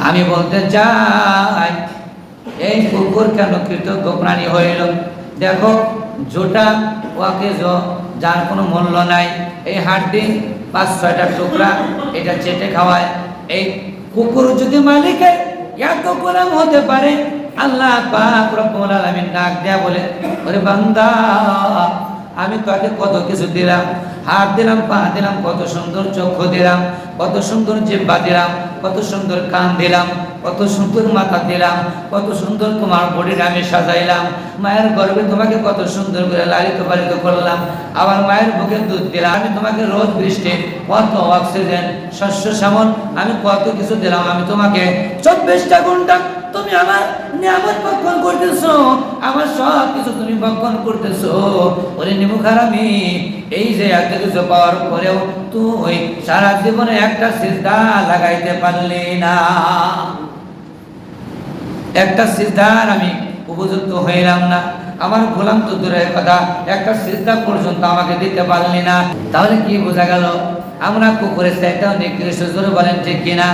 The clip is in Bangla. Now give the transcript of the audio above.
আমি বলতে চাই এই কুকুর কেন কৃতজ্ঞ প্রাণী হইল? দেখো জোটা ওকে যার কোনো মূল্য নাই, এই হাড্ডি 5-6টা টুকরা এটা চেটে খাওয়ায়। এই কুকুর যদি মালিকের এত গোলাম হতে পারে, আল্লাহ পাক রব্বুল আলামিন ডাক দেয়া বলে, ওরে বান্দা আমি তোকে কত কিছু দিলাম, হাত দিলাম, পা দিলাম, কত সুন্দর চক্ষু দিলাম, কত সুন্দর জিহ্বা দিলাম, কত সুন্দর কান দিলাম, কত সুন্দর মাথা দিলাম, কত সুন্দর তোমার বডিটা আমি সাজাইলাম, মায়ের গর্ভে তোমাকে কত সুন্দর করে লালিত পালিত করলাম, আবার মায়ের বুকে দুধ দিলাম, আমি তোমাকে রোদ বৃষ্টি, কত অক্সিজেন, শস্য শ্যামল, আমি কত কিছু দিলাম, আমি তোমাকে 24টা ঘন্টা তুমি আমার নিয়ামত ভক্ষণ করতেছো, আমার সব কিছু তুমি ভক্ষণ করতেছো। ওরে নিমুখারামি, এই যে এত কিছু পাওয়ার পরেও তুই সারা জীবনে একটা সিজদা লাগাইতে পারলি না, একটা সিজদার আমি উপযুক্ত হইলাম না, আমার গোলাম তো দূরের কথা, একটা সিজদা পর্যন্ত আমাকে দিতে পারলি না। তাহলে কি বোঝা গেল? আমরা কুকুরের চাইতেও নিকৃষ্ট, জোরে বলেন ঠিক কিনা?